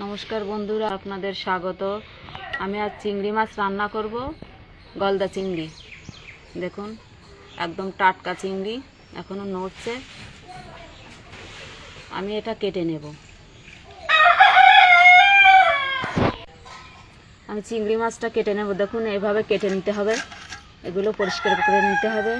নমস্কার বন্ধুরা, আপনাদের স্বাগত। আমি আজ চিংড়ি মাছ রান্না করব, গলদা চিংড়ি। দেখুন, একদম টাটকা চিংড়ি, এখনো নড়ছে। আমি এটা কেটে নেব। আমি চিংড়ি মাছটা কেটে নেব। দেখুন, এভাবে কেটে নিতে হবে। এগুলো পরিষ্কার করে নিতে হবে।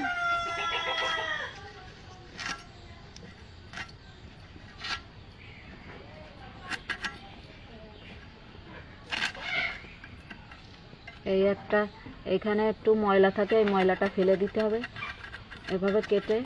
এইখানে একটু ময়লা থাকে, এই ময়লাটা ফেলে দিতে হবে এভাবে কেটে।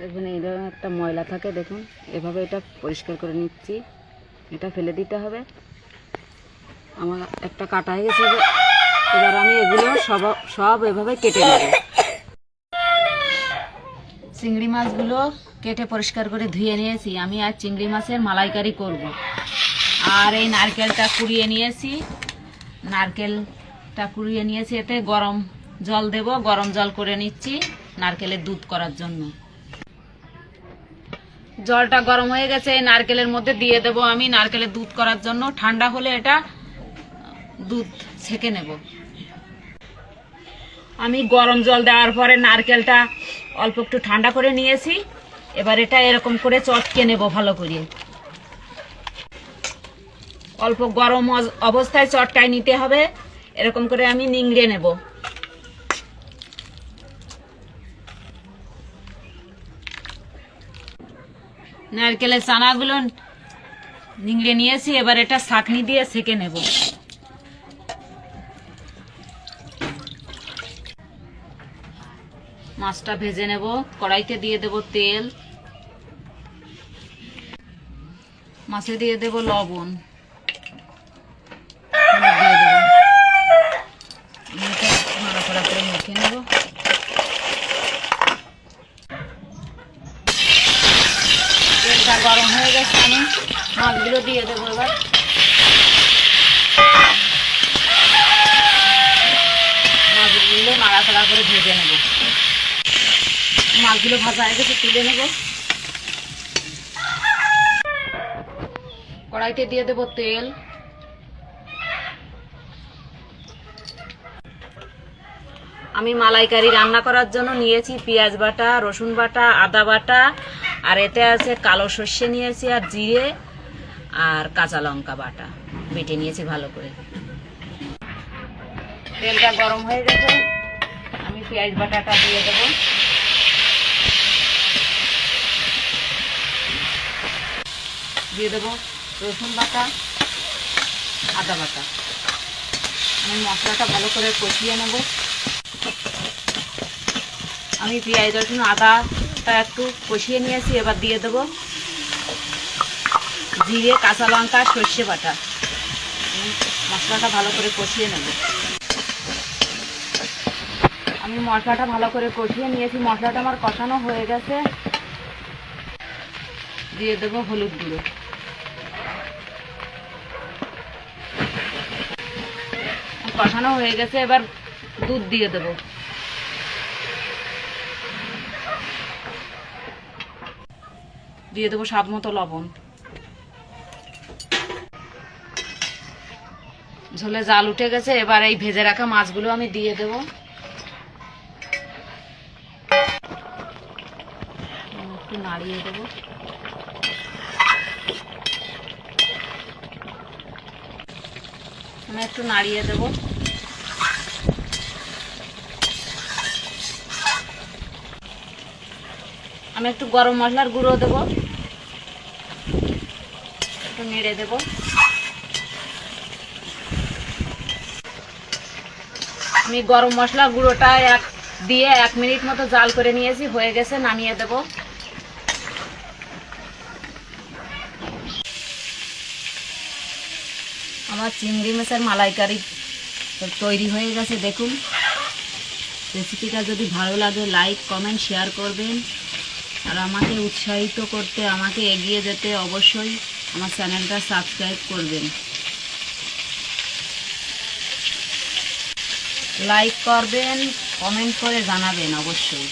দেখুন, এইরকম একটা ময়লা থাকে। দেখুন, এভাবে এটা পরিষ্কার করে নিচ্ছি। এটা ফেলে দিতে হবে। আমার একটা কাটা হয়ে গেছে। এবার আমি এগুলো সব এভাবে কেটে নেব। চিংড়ি মাছগুলো কেটে পরিষ্কার করে ধুয়ে নিয়েছি। আমি আজ চিংড়ি মাছের মালাইকারি করব। আর এই নারকেলটা কুড়িয়ে নিয়েছি। এতে গরম জল দেব। গরম জল করে নিচ্ছি নারকেলের দুধ করার জন্য। জলটা গরম হয়ে গেছে, নারকেলের মধ্যে দিয়ে দেব আমি নারকেলের দুধ করার জন্য। ঠান্ডা হলে এটা দুধ ছেঁকে নেব। আমি গরম জল দেওয়ার পরে নারকেলটা অল্প একটু ঠান্ডা করে নিয়েছি। এবার এটা এরকম করে চটকে নেব ভালো করে। অল্প গরম অবস্থায় চটকায় নিতে হবে। এরকম করে আমি নিংড়ে নেব। নারকেলের ছানাগুলো নিংড়ে নিয়েছি। এবার এটা ছাঁকনি দিয়ে ছেঁকে নেব। মাছটা ভেজে নেব। কড়াইতে দিয়ে দেব তেল, মাছে দিয়ে দেব লবণ, দিয়ে দেব। নাড়াচাড়া করে মেখে নেব। তেলটা গরম হয়ে গেছে, আমি মাছগুলো দিয়ে দেবো। এবার মাছগুলো নাড়াচাড়া করে ভেজে নেব। মাছগুলো ভাজা হয়ে গেছে, তুলে নেব। কড়াইতে দিয়ে দেব তেল, আমি মালাইকারি রান্না করার জন্য নিয়েছি পেঁয়াজ বাটা, রসুন বাটা, আদা বাটা, আর এতে আছে কালো সর্ষে নিয়েছি, আর জিরে আর কাঁচা লঙ্কা বাটা বেটে নিয়েছি ভালো করে। তেলটা গরম হয়ে গেছে, আমি পেঁয়াজ বাটাটা দিয়ে দেব। দিয়ে দেব রসুন বাটা, আদা বাটা। আমি মশলাটা ভালো করে কষিয়ে নেব। আমি পেঁয়াজ রসুন আদাটা একটু কষিয়ে নিয়েছি। এবার দিয়ে দেব জিরে, কাঁচা লঙ্কা, সর্ষে বাটা। মশলাটা ভালো করে কষিয়ে নেব। আমি মশলাটা ভালো করে কষিয়ে নিয়েছি। মশলাটা আমার কষানো হয়ে গেছে। দিয়ে দেব হলুদ গুঁড়ো। কষানো হয়ে গেছে, এবার দুধ দিয়ে দেব। দিয়ে দেবো স্বাদ মতো লবণ। ঝোলে জাল উঠে গেছে। এবার এই ভেজে রাখা মাছগুলো আমি দিয়ে দেব। একটু নাড়িয়ে দেব। আমি একটু নাড়িয়ে দেব। আমি একটু গরম মশলার গুঁড়ো দেব, একটু নেড়ে দেব। আমি গরম মশলা গুঁড়োটা দিয়ে 1 মিনিট মতো জাল করে নিয়েছি। হয়ে গেছে, নামিয়ে দেব। আমার চিংড়ি মাছের মালাইকারি তৈরি হয়ে গেছে। দেখুন, রেসিপিটা যদি ভালো লাগে লাইক কমেন্ট শেয়ার করবেন, আর আমাকে উৎসাহিত করতে, আমাকে এগিয়ে যেতে অবশ্যই আমার চ্যানেলটা সাবস্ক্রাইব করবেন, লাইক করবেন, কমেন্ট করে জানাবেন অবশ্যই।